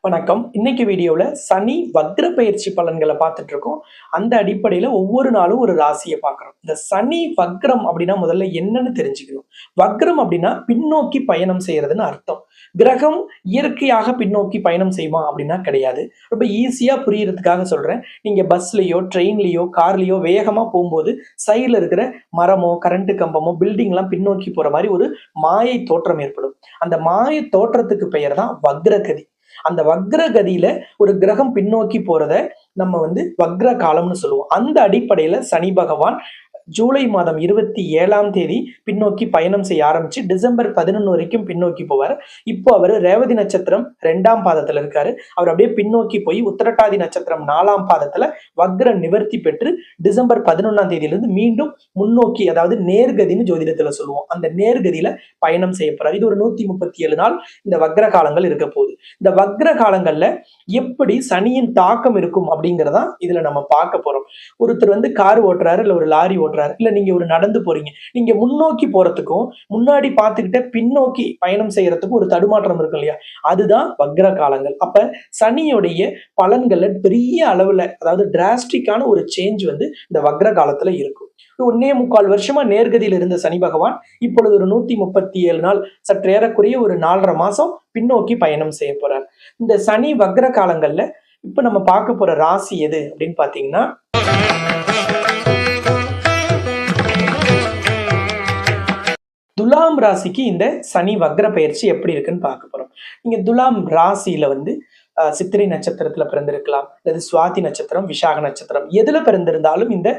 வணக்கம். இன்னைக்கு வீடியோல சனி வக்ர பயிற்சி பலன்களை பார்த்துட்டு இருக்கோம். அந்த அடிப்படையில ஒவ்வொரு நாளும் ஒரு ராசியை பார்க்குறோம். இந்த சனி வக்ரம் அப்படின்னா முதல்ல என்னன்னு தெரிஞ்சுக்கணும். வக்ரம் அப்படின்னா பின்னோக்கி பயணம் செய்யறதுன்னு அர்த்தம். கிரகம் இயற்கையாக பின்னோக்கி பயணம் செய்யுமா அப்படின்னா கிடையாது. ரொம்ப ஈஸியா புரியறதுக்காக சொல்றேன். நீங்க பஸ்லயோ, ட்ரெயின்லயோ, கார்லயோ வேகமா போகும்போது சைடுல இருக்கிற மரமோ, கரண்ட் கம்பமோ, பில்டிங்லாம் பின்னோக்கி போற மாதிரி ஒரு மாயை தோற்றம் ஏற்படும். அந்த மாயை தோற்றத்துக்கு பெயர் தான் வக்ரகதி. அந்த வக்ர கதியில ஒரு கிரகம் பின்னோக்கி போறத நம்ம வக்ர காலம்னு சொல்லுவோம். அந்த அடிப்படையில சனி பகவான் ஜூலை மாதம் 27ஆம் தேதி பின்னோக்கி பயணம் செய்ய ஆரம்பிச்சு டிசம்பர் 11 வரைக்கும் பின்னோக்கி போவார். இப்போ அவர் ரேவதி நட்சத்திரம் 2ஆம் பாதத்துல இருக்காரு. அவர் அப்படியே பின்னோக்கி போய் உத்திரட்டாதி நட்சத்திரம் 4ஆம் பாதத்துல வக்ர நிவர்த்தி பெற்று டிசம்பர் 11ஆம் தேதியிலிருந்து மீண்டும் முன்னோக்கி, அதாவது நேர்கதின்னு ஜோதிடத்துல சொல்லுவோம், அந்த நேர்கதியில பயணம் செய்ய போறாரு. இது ஒரு 137 நாள் இந்த வக்ர காலங்கள் இருக்க போகுது. இந்த வக்ர காலங்கள்ல எப்படி சனியின் தாக்கம் இருக்கும் அப்படிங்கிறதா இதுல நம்ம பார்க்க போறோம். ஒருத்தர் கார் ஓட்டுறாரு, இல்ல ஒரு லாரி ஓட்டுறாரு, இல்ல நீங்க ஒரு நடந்து போறீங்க. நீங்க முன்னோக்கி போறதுக்கும் முன்னாடி பார்த்துக்கிட்ட பின்னோக்கி பயணம் செய்யறதுக்கும் ஒரு தடுமாற்றம் இருக்கு இல்லையா? அதுதான் வக்ர காலங்கள். அப்ப சனியுடைய பலன்கள்ல பெரிய அளவுல, அதாவது டிராஸ்டிக்கான ஒரு சேஞ்ச் இந்த வக்ர காலத்துல இருக்கும். 1.25 வருஷமா நேர்கதியில் இருந்த சனி பகவான் இப்பொழுது ஒரு 137 நாள், சற்றேறக்குரிய ஒரு 4.5 மாசம் பின்னோக்கி பயணம் செய்ய போறார். இந்த சனி வக்ர காலங்கள்ல இப்ப நம்ம பார்க்க போற ராசி எது அப்படின்னு பாத்தீங்கன்னா, துலாம் ராசிக்கு இந்த சனி வக்ர பயிற்சி எப்படி இருக்குன்னு பார்க்க போறோம். நீங்க துலாம் ராசியில சித்திரை நட்சத்திரத்துல பிறந்திருக்கலாம், அல்லது சுவாதி நட்சத்திரம், விசாக நட்சத்திரம், எதுல பிறந்திருந்தாலும் இந்த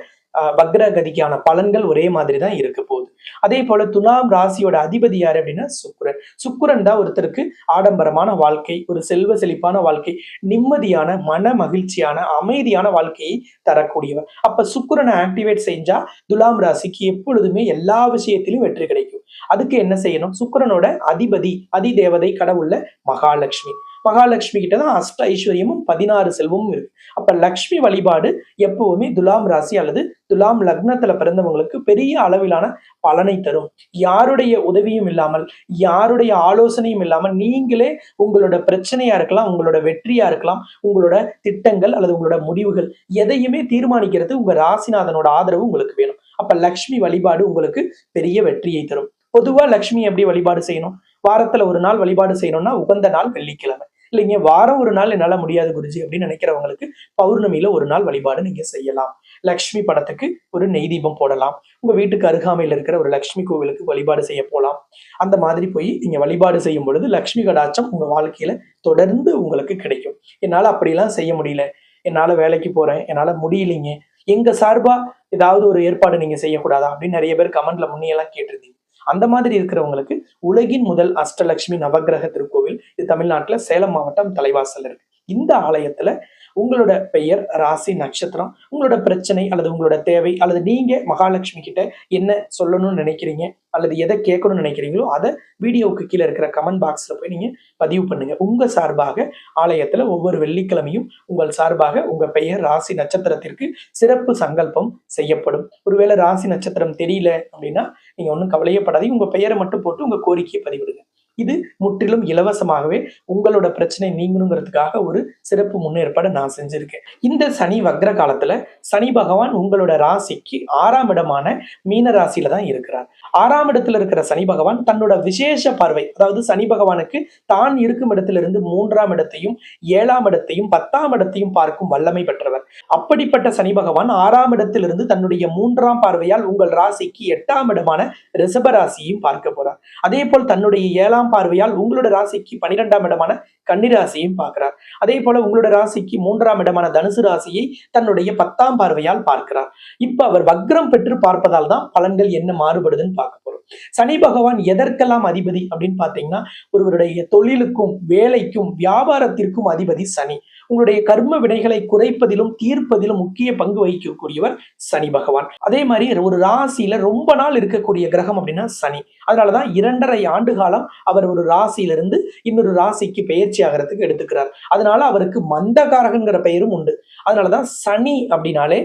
வக்ரகதிக்கான பலன்கள் ஒரே மாதிரி தான் இருக்க போகுது. அதே போல துலாம் ராசியோட அதிபதி யாரு அப்படின்னா சுக்கிரன். சுக்கிரன் தான் ஒருத்தருக்கு ஆடம்பரமான வாழ்க்கை, ஒரு செல்வ செழிப்பான வாழ்க்கை, நிம்மதியான மன மகிழ்ச்சியான அமைதியான வாழ்க்கையை தரக்கூடியவர். அப்ப சுக்கிரனை ஆக்டிவேட் செஞ்சா துலாம் ராசிக்கு எப்பொழுதுமே எல்லா விஷயத்திலும் வெற்றி கிடைக்கும். அதுக்கு என்ன செய்யணும்? சுக்கிரனோட அதிபதி, அதிதேவதை கடவுள்ல மகாலட்சுமி. மகாலட்சுமி கிட்டதான் அஷ்ட ஐஸ்வர்யமும் 16 செல்வமும் இருக்கு. அப்ப லக்ஷ்மி வழிபாடு எப்பவுமே துலாம் ராசி அல்லது துலாம் லக்னத்துல பிறந்தவங்களுக்கு பெரிய அளவிலான பலனை தரும். யாருடைய உதவியும் இல்லாமல், யாருடைய ஆலோசனையும் இல்லாமல் நீங்களே உங்களோட பிரச்சனையா இருக்கலாம், உங்களோட வெற்றியா இருக்கலாம், உங்களோட திட்டங்கள் அல்லது உங்களோட முடிவுகள் எதையுமே தீர்மானிக்கிறது உங்க ராசிநாதனோட ஆதரவு உங்களுக்கு வேணும். அப்ப லக்ஷ்மி வழிபாடு உங்களுக்கு பெரிய வெற்றியை தரும். பொதுவா லக்ஷ்மி எப்படி வழிபாடு செய்யணும்? வாரத்துல ஒரு நாள் வழிபாடு செய்யணும்னா உகந்த நாள் வெள்ளிக்கிழமை. இல்லைங்க, வாரம் ஒரு நாள் என்னால முடியாது குருஜி அப்படின்னு நினைக்கிறவங்களுக்கு பௌர்ணமியில ஒரு நாள் வழிபாடு நீங்க செய்யலாம். லக்ஷ்மி படத்துக்கு ஒரு நெய் தீபம் போடலாம். உங்க வீட்டுக்கு அருகாமையில் இருக்கிற ஒரு லக்ஷ்மி கோவிலுக்கு வழிபாடு செய்ய போலாம். அந்த மாதிரி போய் நீங்க வழிபாடு செய்யும் பொழுது லக்ஷ்மி கடாட்சம் உங்க வாழ்க்கையில தொடர்ந்து உங்களுக்கு கிடைக்கும். என்னால அப்படிலாம் செய்ய முடியல, என்னால வேலைக்கு போறேன், என்னால முடியலைங்க, எங்க சார்பா ஏதாவது ஒரு ஏற்பாடு நீங்க செய்யக்கூடாதா அப்படின்னு நிறைய பேர் கமெண்ட்ல முன்னையெல்லாம் கேட்டிருந்தீங்க. அந்த மாதிரி இருக்கிறவங்களுக்கு உலகின் முதல் அஷ்டலட்சுமி நவகிரக திருக்கோவில் இது தமிழ்நாட்டுல சேலம் மாவட்டம் தலைவாசல் இருக்கு. இந்த ஆலயத்துல உங்களோட பெயர், ராசி, நட்சத்திரம், உங்களோட பிரச்சனை அல்லது உங்களோட தேவை, அல்லது நீங்க மகாலட்சுமி கிட்ட என்ன சொல்லணும்னு நினைக்கிறீங்க அல்லது எதை கேட்கணும்னு நினைக்கிறீங்களோ அதை வீடியோவுக்கு கீழே இருக்கிற கமெண்ட் பாக்ஸ்ல போய் நீங்க பதிவு பண்ணுங்க. உங்க சார்பாக ஆலயத்துல ஒவ்வொரு வெள்ளிக்கிழமையும் உங்கள் சார்பாக உங்க பெயர், ராசி, நட்சத்திரத்திற்கு சிறப்பு சங்கல்பம் செய்யப்படும். ஒருவேளை ராசி நட்சத்திரம் தெரியல அப்படின்னா நீங்க ஒன்றும் கவலையப்படாதீங்க, உங்க பெயரை மட்டும் போட்டு உங்க கோரிக்கையை பதிவிடுங்க. இது முற்றிலும் இலவசமாகவே உங்களோட பிரச்சனை நீங்கணுங்கிறதுக்காக ஒரு சிறப்பு முன்னேற்பாடு நான் செஞ்சிருக்கேன். இந்த சனி வக்ர காலத்துல சனி பகவான் உங்களோட ராசிக்கு 6ஆம் இடமான மீன ராசியில தான் இருக்கிறார். 6ஆம் இடத்துல இருக்கிற சனி பகவான் தன்னோட விசேஷ பார்வை, அதாவது சனி பகவானுக்கு தான் இருக்கும் இடத்திலிருந்து 3ஆம் இடத்தையும் 7ஆம் இடத்தையும் 10ஆம் இடத்தையும் பார்க்கும் வல்லமை பெற்றவர். அப்படிப்பட்ட சனி பகவான் 6ஆம் இடத்திலிருந்து தன்னுடைய 3ஆம் பார்வையால் உங்கள் ராசிக்கு 8ஆம் இடமான ரிஷப ராசியையும் பார்க்க போறார். அதே போல் தன்னுடைய 7ஆம் பார்வையால் உங்களோட ராசிக்கு 12ஆம் இடமான கன்னி ராசியையும் பார்க்கிறார். அதே போல உங்களோட ராசிக்கு 3ஆம் இடமான தனுசு ராசியை தன்னுடைய 10ஆம் பார்வையால் பார்க்கிறார். இப்ப அவர் வக்ரம் பெற்று பார்ப்பதால் தான் பலன்கள் என்ன மாறுபடுதுன்னு பார்க்க போறோம். சனி பகவான் எதற்கெல்லாம் அதிபதி அப்படின்னு பாத்தீங்கன்னா, ஒருவருடைய தொழிலுக்கும் வேலைக்கும் வியாபாரத்திற்கும் அதிபதி சனி. உங்களுடைய கர்ம வினைகளை குறைப்பதிலும் தீர்ப்பதிலும் முக்கிய பங்கு வகிக்கக்கூடியவர் சனி பகவான். அதே மாதிரி ஒரு ராசியில ரொம்ப நாள் இருக்கக்கூடிய கிரகம் அப்படின்னா சனி. அதனாலதான் 2.5 ஆண்டு காலம் அவர் அவர் ஒரு ராசியிலிருந்து இன்னொரு ராசிக்கு பெயர்ச்சி ஆகிறதுக்கு எடுத்துக்கிறார். அதனால அவருக்கு மந்தகாரகங்கிற பெயரும் உண்டு. அதனாலதான் சனி அப்படின்னாலே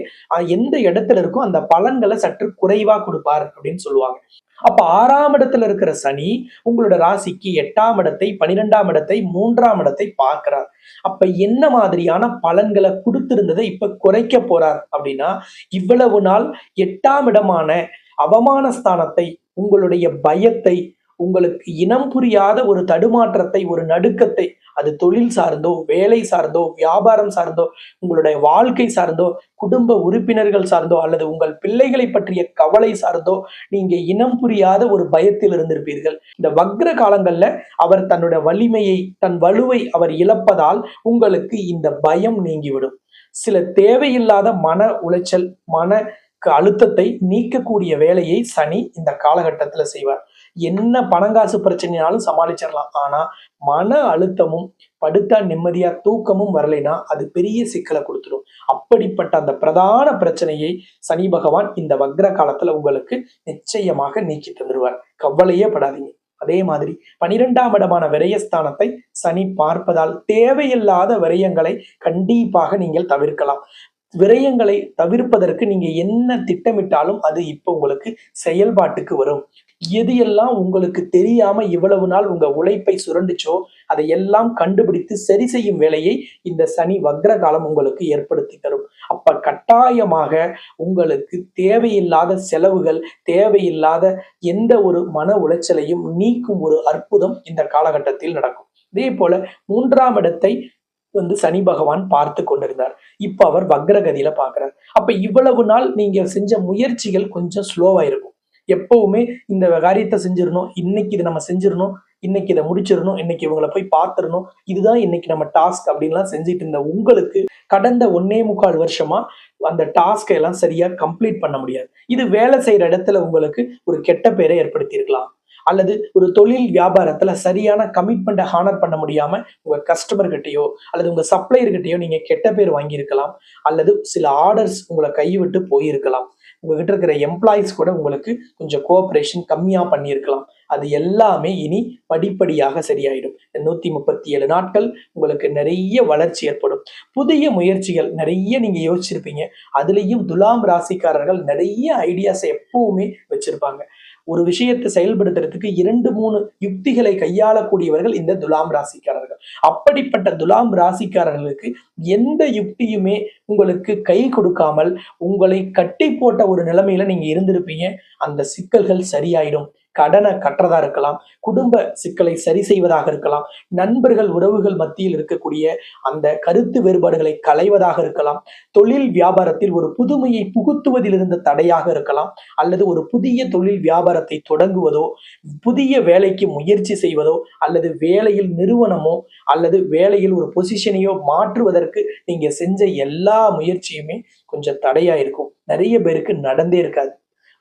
எந்த இடத்துல இருக்கோ அந்த பலன்களை சற்று குறைவா கொடுப்பார் அப்படின்னு சொல்லுவாங்க. அப்ப 6ஆம் இடத்துல இருக்கிற சனி உங்களோட ராசிக்கு 8ஆம் இடத்தை, 12ஆம் இடத்தை, 3ஆம் இடத்தை பார்க்கிறார். அப்ப என்ன மாதிரியான பலன்களை கொடுத்திருந்ததை இப்ப குறைக்க போறார் அப்படின்னா, இவ்வளவு நாள் 8ஆம் இடமான அவமான ஸ்தானத்தை, உங்களுடைய பயத்தை, உங்களுக்கு இனம் புரியாத ஒரு தடுமாற்றத்தை, ஒரு நடுக்கத்தை, அது தொழில் சார்ந்தோ, வேலை சார்ந்தோ, வியாபாரம் சார்ந்தோ, உங்களுடைய வாழ்க்கை சார்ந்தோ, குடும்ப உறுப்பினர்கள் சார்ந்தோ, அல்லது உங்கள் பிள்ளைகளை பற்றிய கவலை சார்ந்தோ நீங்க இனம் புரியாத ஒரு பயத்தில் இருந்திருப்பீர்கள். இந்த வக்ர காலங்கள்ல அவர் தன்னுடைய வலிமையை, தன் வலுவை அவர் இழப்பதால் உங்களுக்கு இந்த பயம் நீங்கிவிடும். சில தேவையில்லாத மன உளைச்சல், மன அழுத்தத்தை நீக்கக்கூடிய வேலையை சனி இந்த காலகட்டத்துல செய்வார். என்ன பணங்காசு பிரச்சனைனாலும் சமாளிச்சிடலாம். ஆனா மன அழுத்தமும், படுத்தா நிம்மதியா தூக்கமும் வரலைன்னா அது பெரிய சிக்கலை கொடுத்துடும். அப்படிப்பட்ட அந்த பிரதான பிரச்சனையை சனி பகவான் இந்த வக்ர காலத்துல உங்களுக்கு நிச்சயமாக நீக்கி தந்துடுவார். கவலையே படாதீங்க. அதே மாதிரி 12ஆம் இடமான விரயஸ்தானத்தை சனி பார்ப்பதால் தேவையில்லாத விரயங்களை கண்டிப்பாக நீங்கள் தவிர்க்கலாம். விரயங்களை தவிர்ப்பதற்கு நீங்க என்ன திட்டமிட்டாலும் அது இப்ப உங்களுக்கு செயல்பாட்டுக்கு வரும். எது எல்லாம் உங்களுக்கு தெரியாம இவ்வளவு நாள் உங்க உழைப்பை சுரண்டுச்சோ அதை எல்லாம் கண்டுபிடித்து சரி செய்யும் வேலையை இந்த சனி வக்ர காலம் உங்களுக்கு ஏற்படுத்தி தரும். அப்ப கட்டாயமாக உங்களுக்கு தேவையில்லாத செலவுகள், தேவையில்லாத எந்த ஒரு மன உளைச்சலையும் நீக்கும் ஒரு அற்புதம் இந்த காலகட்டத்தில் நடக்கும். அதே போல 3ஆம் இடத்தை சனி பகவான் பார்த்து கொண்டிருந்தார். இப்ப அவர் வக்ரகதியில பாக்குறார். அப்ப இவ்வளவு நாள் நீங்க செஞ்ச முயற்சிகள் கொஞ்சம் ஸ்லோவா இருக்கும். எப்பவுமே இந்த காரியத்தை செஞ்சிடணும், இன்னைக்கு இதை நம்ம செஞ்சிடணும், இன்னைக்கு இதை முடிச்சிடணும், இன்னைக்கு இவங்களை போய் பார்த்துடணும், இதுதான் இன்னைக்கு நம்ம டாஸ்க் அப்படின்லாம் செஞ்சுட்டு இருந்த உங்களுக்கு கடந்த 1.25 வருஷமா அந்த டாஸ்கை எல்லாம் சரியா கம்ப்ளீட் பண்ண முடியாது. இது வேலை செய்யற இடத்துல உங்களுக்கு ஒரு கெட்ட பேரை ஏற்படுத்தி இருக்கலாம். அல்லது ஒரு தொழில் வியாபாரத்துல சரியான கமிட்மெண்ட்டை ஹானர் பண்ண முடியாம உங்க கஸ்டமர் கிட்டயோ அல்லது உங்க சப்ளையர் கிட்டயோ நீங்க கெட்ட பேர் வாங்கியிருக்கலாம். அல்லது சில ஆர்டர்ஸ் உங்களை கைவிட்டு போயிருக்கலாம். உங்ககிட்ட இருக்கிற எம்ப்ளாயிஸ் கூட உங்களுக்கு கொஞ்சம் கோஆபரேஷன் கம்மியா பண்ணியிருக்கலாம். அது எல்லாமே இனி படிப்படியாக சரியாயிடும். 137 நாட்கள் உங்களுக்கு நிறைய வளர்ச்சி ஏற்படும். புதிய முயற்சிகள் நிறைய நீங்க யோசிச்சிருப்பீங்க. அதுலயும் துலாம் ராசிக்காரர்கள் நிறைய ஐடியாஸ் எப்பவுமே வச்சிருப்பாங்க. ஒரு விஷயத்தை செயல்படுத்துறதுக்கு 2-3 யுக்திகளை கையாளக்கூடியவர்கள் இந்த துலாம் ராசிக்காரர்கள். அப்படிப்பட்ட துலாம் ராசிக்காரர்களுக்கு எந்த யுக்தியுமே உங்களுக்கு கை கொடுக்காமல் உங்களை கட்டி போட்ட ஒரு நிலைமையில நீங்க இருந்திருப்பீங்க. அந்த சிக்கல்கள் சரியாயிடும். கடனை கட்டுறதா இருக்கலாம், குடும்ப சிக்கலை சரி செய்வதாக இருக்கலாம், நண்பர்கள் உறவுகள் மத்தியில் இருக்கக்கூடிய அந்த கருத்து வேறுபாடுகளை களைவதாக இருக்கலாம், தொழில் வியாபாரத்தில் ஒரு புதுமையை புகுத்துவதில் இருந்த தடையாக இருக்கலாம், அல்லது ஒரு புதிய தொழில் வியாபாரத்தை தொடங்குவதோ, புதிய வேலைக்கு முயற்சி செய்வதோ, அல்லது வேலையில் நிறுவனமோ அல்லது வேலையில் ஒரு பொசிஷனையோ மாற்றுவதற்கு நீங்க செஞ்ச எல்லா முயற்சியுமே கொஞ்சம் தடையா இருக்கும். நிறைய பேருக்கு நடந்தே இருக்காது.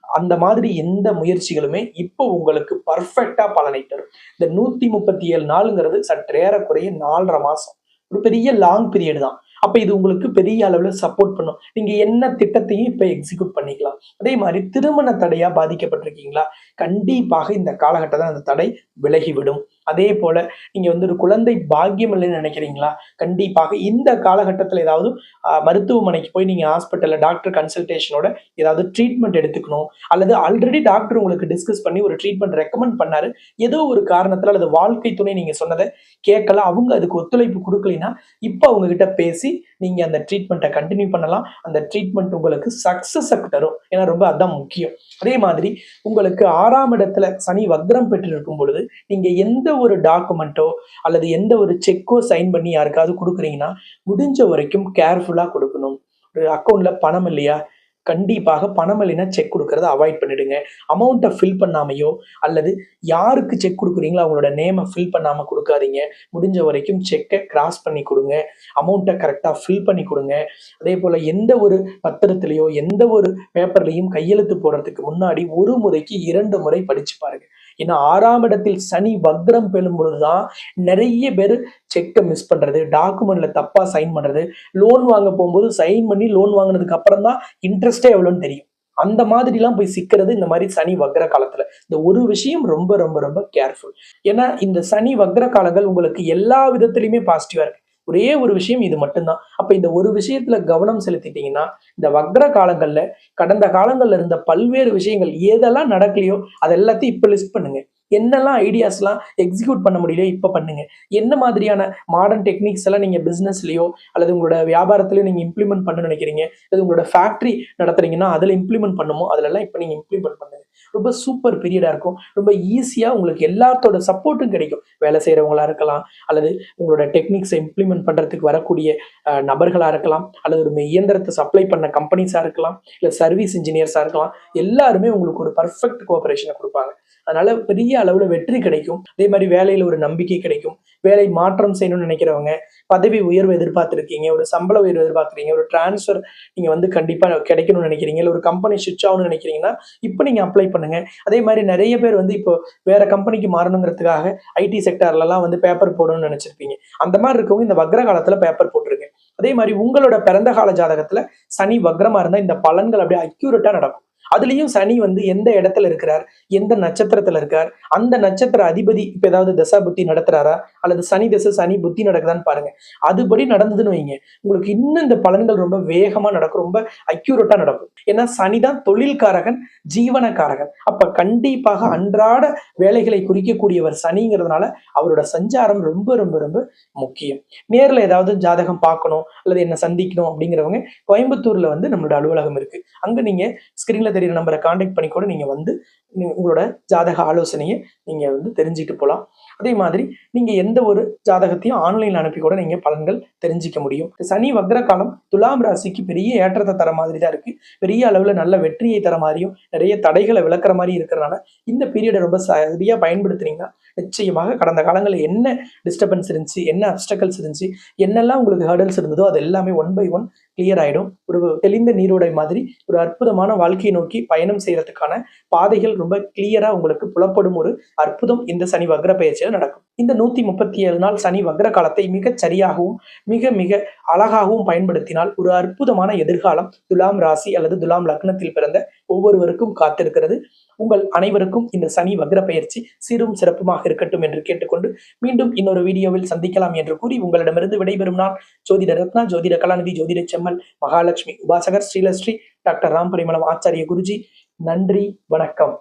அந்த மாதிரி எந்த முயற்சிகளுமே இப்போ உங்களுக்கு பர்ஃபெக்டா பலனை தரும். இந்த 137 நாளுங்கிறது சற்றேறக்குறைய 4.5 மாசம். ஒரு பெரிய லாங் பீரியட் தான். அப்ப இது உங்களுக்கு பெரிய அளவுல சப்போர்ட் பண்ணும். நீங்க என்ன திட்டத்தையும் இப்ப எக்ஸிக்யூட் பண்ணிக்கலாம். அதே மாதிரி திருமண தடையா பாதிக்கப்பட்டிருக்கீங்களா? கண்டிப்பாக இந்த காலகட்டத்தில் அந்த தடை விலகிவிடும். அதே போல நீங்க ஒரு குழந்தை பாக்கியம் இல்லைன்னு நினைக்கிறீங்களா? கண்டிப்பாக இந்த காலகட்டத்தில் ஏதாவது மருத்துவமனைக்கு போய் நீங்க ஹாஸ்பிட்டல்ல டாக்டர் கன்சல்டேஷனோட ஏதாவது ட்ரீட்மெண்ட் எடுத்துக்கணும், அல்லது ஆல்ரெடி டாக்டர் உங்களுக்கு டிஸ்கஸ் பண்ணி ஒரு ட்ரீட்மெண்ட் ரெக்கமெண்ட் பண்ணாரு, ஏதோ ஒரு காரணத்துல அல்லது வாழ்க்கை துணை நீங்க சொன்னதை கேட்கல, அவங்க அதுக்கு ஒத்துழைப்பு கொடுக்கலைன்னா இப்ப அவங்க கிட்ட பேசி நீங்க அந்த ட்ரீட்மெண்ட்டை கண்டினியூ பண்ணலாம். அந்த ட்ரீட்மெண்ட் உங்களுக்கு சக்சஸ் தரும். ஏன்னா ரொம்ப அதான் முக்கியம். அதே மாதிரி உங்களுக்கு 6ஆம் இடத்துல சனி வக்ரம் பெற்று இருக்கும் பொழுது நீங்க எந்த ஒரு டாக்குமெண்ட்டோ அல்லது எந்த ஒரு செக்கோ சைன் பண்ணி யாருக்காவது கொடுக்குறீங்கன்னா முடிஞ்ச வரைக்கும் கேர்ஃபுல்லா கொடுக்கணும். ஒரு அக்கௌண்ட்ல பணம் இல்லையா, கண்டிப்பாக பணம் இல்லைன்னா செக் கொடுக்கறத அவாய்ட் பண்ணிடுங்க. அமௌண்ட்டை ஃபில் பண்ணாமையோ அல்லது யாருக்கு செக் கொடுக்குறீங்களோ அவங்களோட நேமை ஃபில் பண்ணாம கொடுக்காதீங்க. முடிஞ்ச வரைக்கும் செக்கை கிராஸ் பண்ணி கொடுங்க. அமௌண்ட்டை கரெக்டாக ஃபில் பண்ணி கொடுங்க. அதே போல எந்த ஒரு பத்திரத்திலையோ எந்த ஒரு பேப்பர்லையும் கையெழுத்து போடுறதுக்கு முன்னாடி ஒரு முறைக்கு 2 முறை படிச்சு பாருங்க. ஏன்னா 6ஆம் இடத்தில் சனி வக்ரம் பெறும் பொழுதுதான் நிறைய பேர் செக்கை மிஸ் பண்றது, டாக்குமெண்ட்ல தப்பா சைன் பண்றது, லோன் வாங்க போகும்போது சைன் பண்ணி லோன் வாங்கினதுக்கு அப்புறம் தான் இன்ட்ரெஸ்டே எவ்வளோன்னு தெரியும். அந்த மாதிரிலாம் போய் சிக்கிறது இந்த மாதிரி சனி வக்ர காலத்துல. இந்த ஒரு விஷயம் ரொம்ப ரொம்ப ரொம்ப கேர்ஃபுல். ஏன்னா இந்த சனி வக்ர காலங்கள் உங்களுக்கு எல்லா விதத்திலயுமே பாசிட்டிவா இருக்கு. ஒரே ஒரு விஷயம் இது மட்டும்தான். அப்ப இந்த ஒரு விஷயத்துல கவனம் செலுத்திட்டீங்கன்னா, இந்த வக்ர காலங்கள்ல கடந்த காலங்கள்ல இருந்த பல்வேறு விஷயங்கள் எதெல்லாம் நடக்கலையோ அது எல்லாத்தையும் இப்ப லிஸ்ட் பண்ணுங்க. என்னெல்லாம் ஐடியாஸ்லாம் எக்ஸிக்யூட் பண்ண முடியலையோ இப்ப பண்ணுங்க. என்ன மாதிரியான மாடர்ன் டெக்னிக்ஸ் எல்லாம் நீங்க பிசினஸ்லயோ அல்லது உங்களோட வியாபாரத்திலயோ நீங்க இம்ப்ளிமெண்ட் பண்ண நினைக்கிறீங்க, அல்லது உங்களோட ஃபேக்டரி நடத்துறீங்கன்னா அதுல இம்ப்ளிமெண்ட் பண்ணுமோ அதுலலாம் இப்ப நீங்க இம்ப்ளிமெண்ட் பண்ணுங்க. ரொம்ப சூப்பர் பீரியடா இருக்கும். ரொம்ப ஈஸியா உங்களுக்கு எல்லாத்தோட சப்போர்ட்டும் கிடைக்கும். வேலை செய்றவங்களா இருக்கலாம், அல்லது உங்களோட டெக்னிக்ஸை இம்ப்ளிமெண்ட் பண்றதுக்கு வரக்கூடிய நபர்களா இருக்கலாம், அல்லது ஒரு இயந்திரத்தை சப்ளை பண்ண கம்பெனிஸா இருக்கலாம், இல்ல சர்வீஸ் இன்ஜினியர்ஸா இருக்கலாம். எல்லாருமே உங்களுக்கு ஒரு பெர்ஃபெக்ட் கோஆப்பரேஷனை குடுப்பாங்க. அதனால பெரிய அளவுல வெற்றி கிடைக்கும். அதே மாரி வேலையில ஒரு நம்பிக்கை கிடைக்கும். வேலை மாற்றம் செய்யணும்னு நினைக்கிறவங்க, பதவி உயர்வு எதிர்பார்த்திருக்கீங்க, ஒரு சம்பள உயர்வு எதிர்பார்க்கிறீங்க, ஒரு ட்ரான்ஸ்ஃபர் நீங்க வந்து கண்டிப்பா கிடைக்கணும்னு நினைக்கிறீங்க, இல்ல ஒரு கம்பெனி ஸ்விட்ச் ஆகணும்னு நினைக்கிறீங்கன்னா, இப்ப நீங்க அப்ளை பண்ணுங்க. அதே மாரி நெறைய பேர் வந்து இப்போ வேற கம்பெனிக்கு மாறணுங்கிறதுக்காக ஐடி செக்டார்லலாம் வந்து பேப்பர் போடணும்னு நினைச்சிருப்பீங்க. அந்த மாரி இருக்கவங்க இந்த வக்ர காலத்துல பேப்பர் போட்டுருங்க. அதே மாரி உங்களோட பிறந்த கால ஜாதகத்துல சனி வக்ரமா இருந்தா இந்த பலன்கள் அப்படியே அக்யூரேட்டா நடக்கும். அதுலயும் சனி வந்து எந்த இடத்துல இருக்கிறார், எந்த நட்சத்திரத்துல இருக்கார், அந்த நட்சத்திர அதிபதி இப்ப ஏதாவது தசா புத்தி நடத்துறாரா, அல்லது சனி தசை சனி புத்தி நடக்குதான்னு பாருங்க. அதுபடி நடந்ததுன்னு வைங்க, உங்களுக்கு இன்னும் இந்த பலன்கள் ரொம்ப வேகமா நடக்கும். ரொம்ப அக்யூரேட்டா நடக்கும். ஏன்னா சனிதான் தொழில்காரகன், ஜீவனக்காரகன். அப்ப கண்டிப்பாக அன்றாட வேலைகளை குறிக்கக்கூடியவர் சனிங்கிறதுனால அவரோட சஞ்சாரம் ரொம்ப ரொம்ப ரொம்ப முக்கியம். நேர்ல ஏதாவது ஜாதகம் பார்க்கணும் அல்லது என்ன சந்திக்கணும் அப்படிங்கிறவங்க கோயம்புத்தூர்ல வந்து நம்மளோட அலுவலகம் இருக்கு. அங்க நீங்க ஸ்கிரீன்ல தெரியுற நம்பரை கான்டாக்ட் பண்ணி கூட நீங்க வந்து உங்களோட ஜாதக ஆலோசனையை நீங்க வந்து தெரிஞ்சுட்டு போலாம். அதே மாதிரி நீங்க எந்த ஒரு ஜாதகத்தையும் ஆன்லைன்ல அனுப்பி கூட நீங்க பலன்கள் தெரிஞ்சுக்க முடியும். சனி வக்ர காலம் துலாம் ராசிக்கு பெரிய ஏற்றத்தை தர மாதிரி தான் இருக்கு. பெரிய அளவுல நல்ல வெற்றியை தர மாதிரியும் நிறைய தடைகளை விளக்குற மாதிரி இருக்கிறனால இந்த பீரியடை ரொம்ப சரியா பயன்படுத்துனீங்கன்னா நிச்சயமாக கடந்த காலங்களில் என்ன டிஸ்டர்பன்ஸ் இருந்துச்சு, என்ன அப்டக்கல்ஸ் இருந்துச்சு, என்னெல்லாம் உங்களுக்கு ஹர்டல்ஸ் இருந்ததோ அது எல்லாமே ஒன் பை ஒன் கிளியர் ஆயிடும். ஒரு தெளிந்த நீரோடை மாதிரி ஒரு அற்புதமான வாழ்க்கையை நோக்கி பயணம் செய்யறதுக்கான பாதைகள் ரொம்ப கிளியரா உங்களுக்கு புலப்படும் ஒரு அற்புதம் இந்த சனி வக்ர பயிற்சியில் நடக்கும். இந்த 137 நாள் சனி வக்ர காலத்தை மிகச் சரியாகவும் மிக மிக அழகாகவும் பயன்படுத்தினால் ஒரு அற்புதமான எதிர்காலம் துலாம் ராசி அல்லது துலாம் லக்னத்தில் பிறந்த ஒவ்வொருவருக்கும் காத்திருக்கிறது. உங்கள் அனைவருக்கும் இந்த சனி வக்ர பயிற்சி சீரும் சிறப்புமாக இருக்கட்டும் என்று கேட்டுக்கொண்டு மீண்டும் இன்னொரு வீடியோவில் சந்திக்கலாம் என்று கூறி உங்களிடமிருந்து விடைபெறும் நான் ஜோதிட ரத்னா, ஜோதிட கலாநிதி, ஜோதிட செம்மல், மகாலட்சுமி உபாசகர், ஸ்ரீலஸ்ரீ டாக்டர் ராம் பரிமளம் ஆச்சாரிய குருஜி. நன்றி, வணக்கம்.